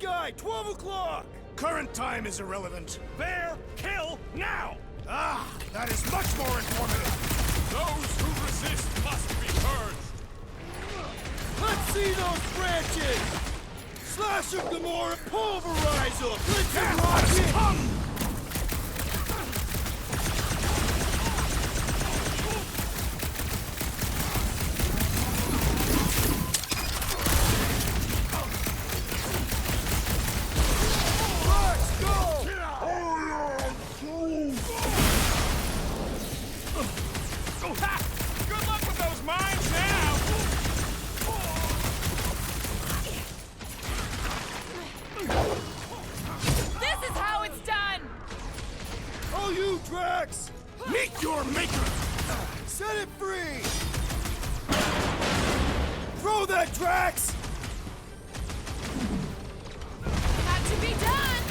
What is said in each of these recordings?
guy, 12 o'clock! Current time is irrelevant. Bear, kill, now! Ah, that is much more informative. Those who resist must be purged. Let's see those branches! Slash them, Gamora, pulverize them! Let's rock it! Come! Good luck with those mines now! This is how it's done! Oh, you, Drax! Meet your maker! Set it free! Throw that, Drax! Got to be done!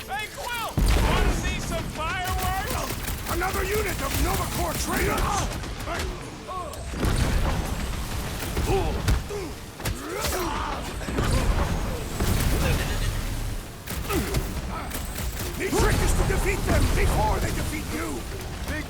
Hey, Quill! Want to see some fireworks? Another unit of Nova Corps traitors! The trick is to defeat them before they defeat you! Big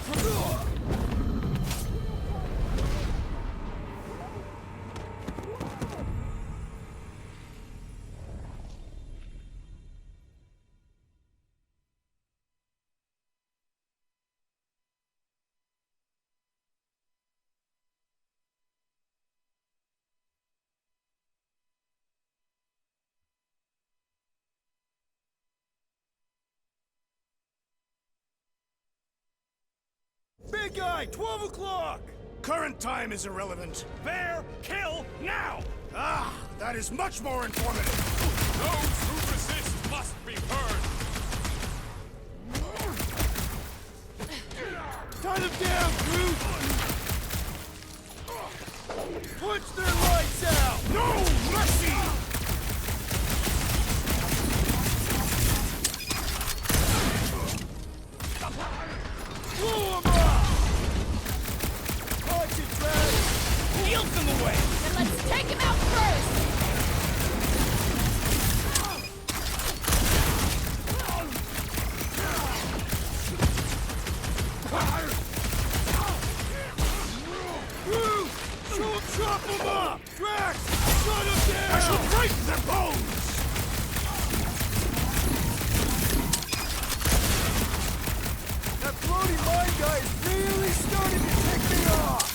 Big guy, 12 o'clock! Current time is irrelevant. Bear, kill, now! Ah, that is much more informative. Those who resist must be purged. Turn them down, Groot! Punch their lights out! No mercy! Blow 'em up! Punch it, Drax! Shield them away! Then let's take him out first! Groot! Chop 'em up! Drax! Shut 'em down! I shall break their bones! That floating mine guy is really starting to tick me off!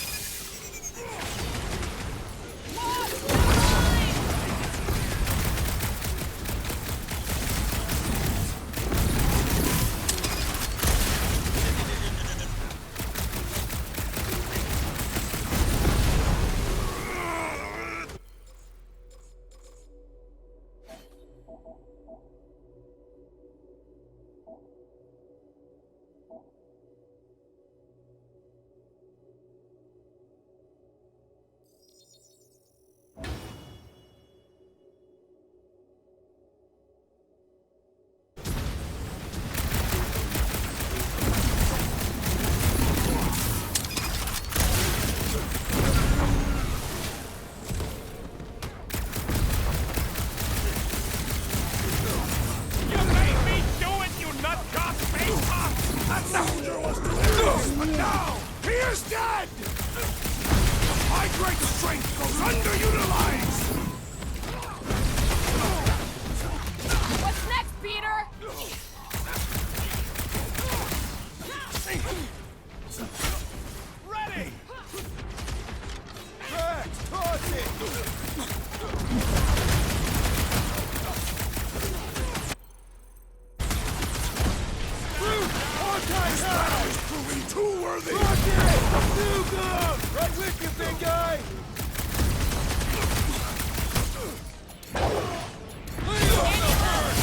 You made me do it, you nutcock face hop! That soldier was delirious, but now he is dead! My great strength goes underutilized! What's next, Peter? Ready! Drax, toss it! Groot! On-time Battle is proving too worthy! Rocket! Nuke 'em! Right with you, big guy! Lay off the bird!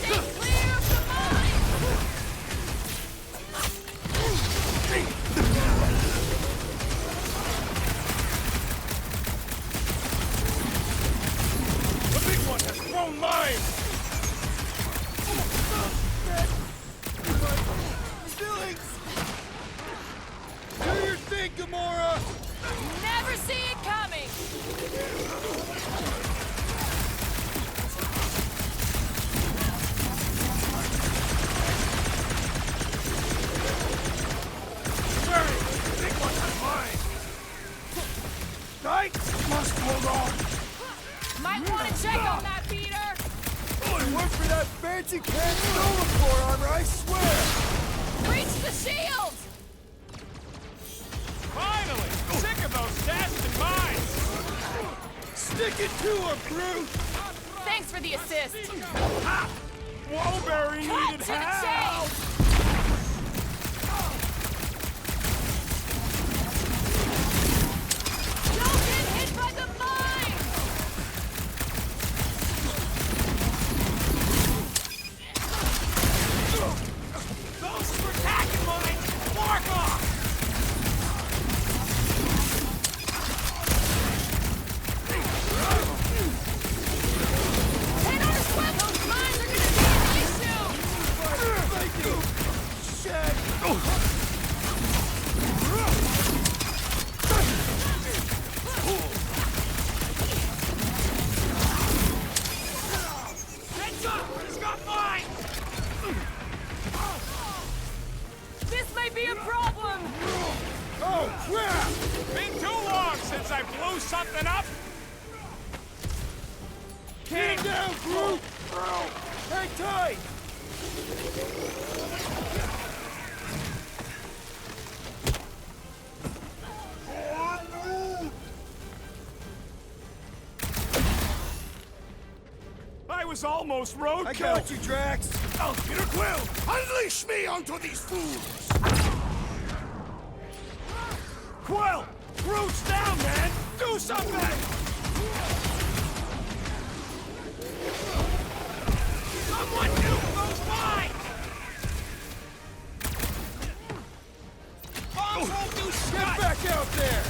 Stay clear of the mine! The big one has thrown mine! Bet you can't steal the floor armor, I swear! Reach the shield! Finally! Sick of those dashed mines! Stick it to her, Brute! Thanks for the assist. Woeberry Cut needed to the help! chase! Don't get hit by the mine! Those are attacking mines! Mark off! Hit on his web! Those mines are gonna be an issue! Thank you! Shit! Heads up! He's got mine! This may be a problem! Oh, crap! Been too long since I blew something up! Get down, Brute! Hang tight! I was almost roadkill! I got you, Drax! Oh, Peter Quill! Unleash me onto these fools! Quill! Brute's down, man! Do something! Someone nuke those mines! Bombs won't do Get shit! back out there!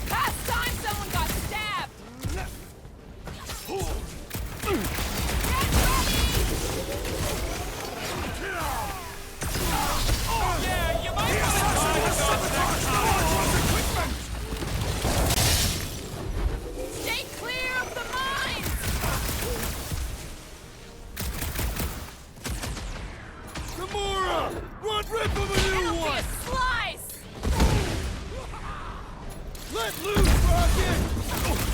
Past time someone got stabbed! Get ready! Yeah, you might want to try those next time! Stay clear of the mines! Gamora! Run, rip him a new It'll be one! a slice! Let loose, Rocket!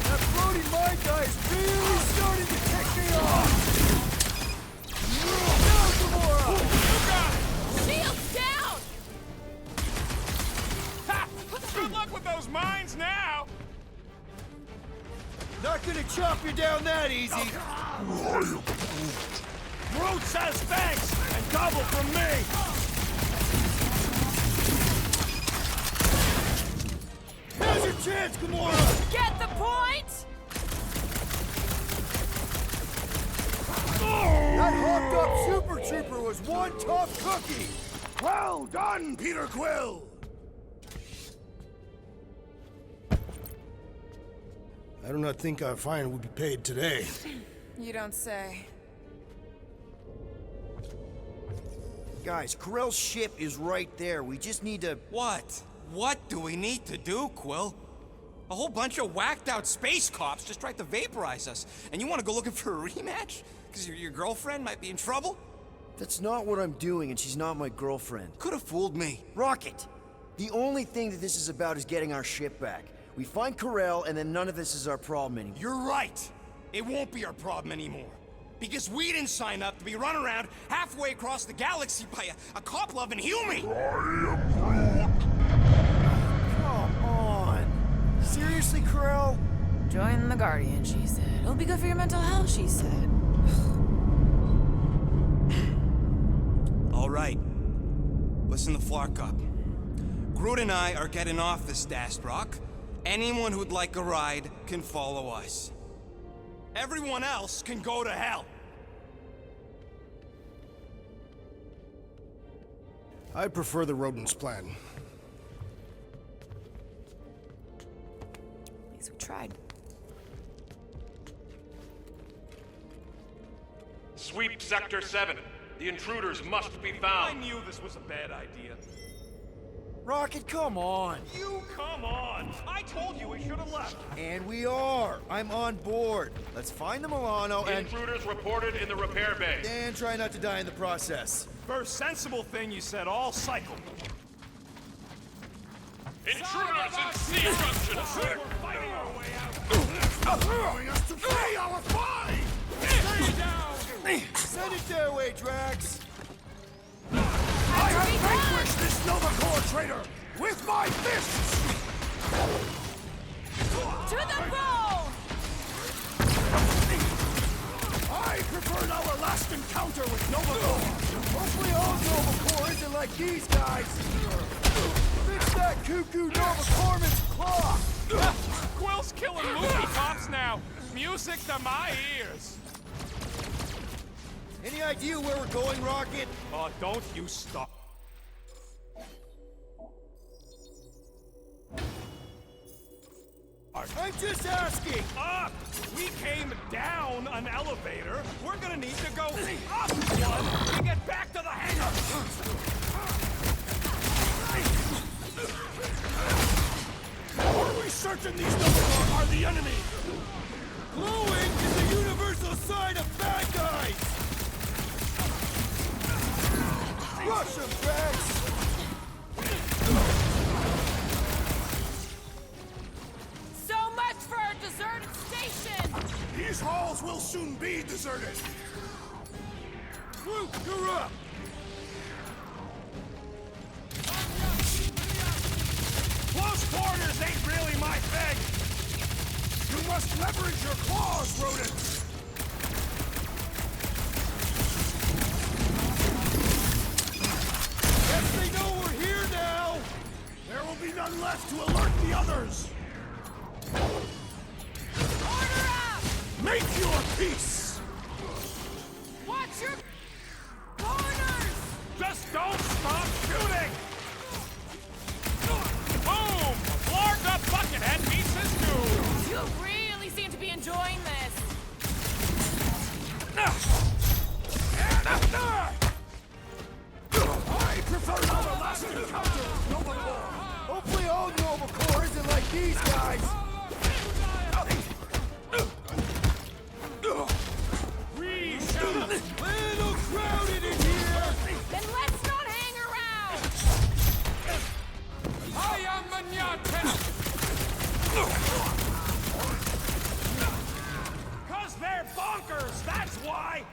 That Brody mine guy is really starting to tick me off! Now, Gamora! Shield's down! Ha! Good luck with those mines now! Not gonna chop you down that easy! Brute says thanks, and double from me! Now's your chance, Gamora! Get the point? That hopped up Super Trooper was one tough cookie! Well done, Peter Quill! I do not think our fine will be paid today. You don't say. Guys, Corell's ship is right there. We just need to... What? What do we need to do, Quill? A whole bunch of whacked-out space cops just tried to vaporize us, and you want to go looking for a rematch? Because your girlfriend might be in trouble? That's not what I'm doing, and she's not my girlfriend. Could have fooled me. Rocket! The only thing that this is about is getting our ship back. We find Corell, and then none of this is our problem anymore. You're right. It won't be our problem anymore. Because we didn't sign up to be run around halfway across the galaxy by a cop-loving human! Come on! Seriously, Corell? Join the Guardian, she said. It'll be good for your mental health, she said. All right. Listen to Flark up. Groot and I are getting off this dashed rock. Anyone who'd like a ride can follow us. Everyone else can go to hell. I prefer the rodents plan. At least we tried. Sweep Sector 7. The intruders must be I found. knew this was a bad idea. Rocket, come on! You come on! I told you we should have left. And we are! I'm on board. Let's find the Milano and... Intruders reported in the repair bay. And try not to die in the process. First sensible thing you said all cycle. Intruders in C junction. We're fighting our way out. Allowing us to pay our fine! Stay down! Send it their way, Drax! I have vanquished this Nova Corps traitor with my fists! To the bone! I preferred our last encounter with Nova Corps! Hopefully all Nova Corps isn't like these guys! Fix that cuckoo Nova Corpsman's claw! Quill's killing movie cops now. Music to my ears. Any idea where we're going, Rocket? Oh, don't you stop. I'm just asking! Up! We came down an elevator. We're gonna need to go up one to get back to the hangar. Are we certain these Nova Corps are the enemy? Glowing is the universal sign of bad guys! Rush them, Drax! So much for our deserted station! These halls will soon be deserted. Groot, you're up! Close quarters ain't really my thing. You must leverage your claws, rodents! Guess they know we're here now! There will be none left to alert the others! Order up! Make your peace! Watch your corners! Just don't stop shooting! Boom! Flarg up Buckethead meets his dude! You really seem to be enjoying this. I prefer our last encounter with Nova Corps! Hopefully all Nova Corps isn't like these guys! Little crowded in here! Then let's not hang around! I am Manyatin! Cause they're bonkers, that's why!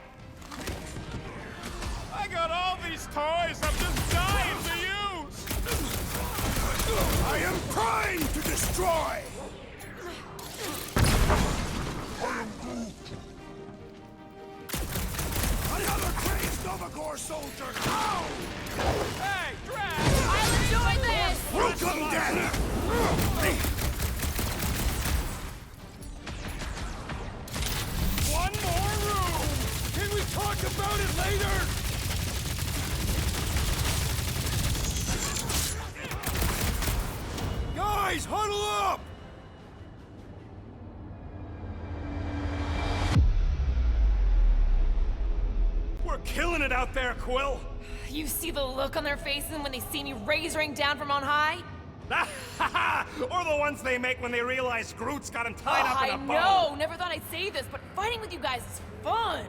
I got all these toys I'm just dying to use! I am primed to destroy! Another crazed Nova Corps soldier down! Hey, Drax! I'll enjoy this! Welcome, Daddy! One more room! Can we talk about it later? Guys, huddle up! We're killing it out there, Quill! You see the look on their faces when they see me razoring down from on high? Or the ones they make when they realize Groot's got him tied up in a I bow. know! Never thought I'd say this, but fighting with you guys is fun!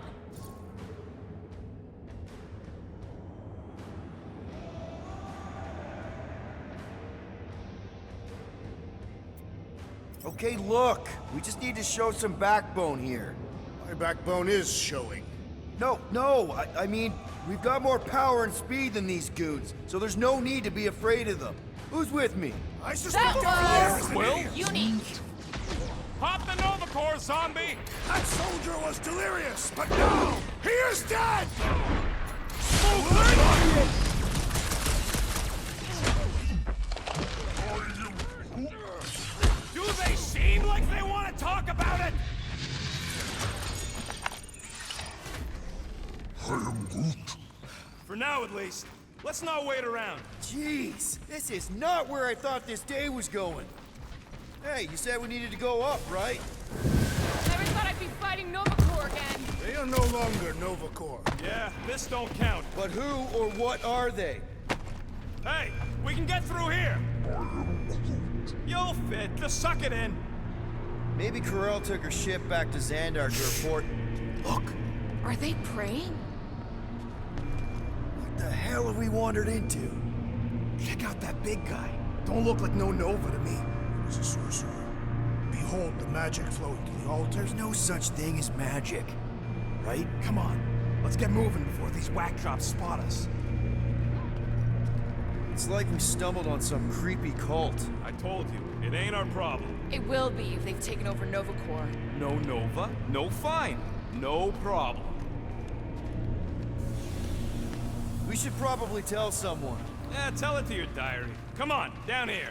Okay, look. We just need to show some backbone here. My backbone is showing. No, I mean, we've got more power and speed than these goons, so there's no need to be afraid of them. Who's with me? I suspect That every was is an idiot. unique! Pop the Nova Corps, zombie! That soldier was delirious, but now he is dead! Do they seem like they want to talk about it? For now, at least. Let's not wait around. Jeez, this is not where I thought this day was going. Hey, you said we needed to go up, right? Never thought I'd be fighting Nova Corps again. They are no longer Nova Corps. Yeah, this don't count. But who or what are they? Hey, we can get through here. You'll fit. Just suck it in. Maybe Corel took her ship back to Xandar to report. Look, Are they praying? what the hell have we wandered into? Check out that big guy. Don't look like no Nova to me. He's a sorcerer. Behold the magic flowing to the altar. There's no such thing as magic, right? Come on, Let's get moving before these whack drops spot us. It's like we stumbled on some creepy cult. I told you, it ain't our problem. It will be if they've taken over Nova Corps. No Nova, no fine, no problem. We should probably tell someone. Yeah, tell it to your diary. Come on, down here.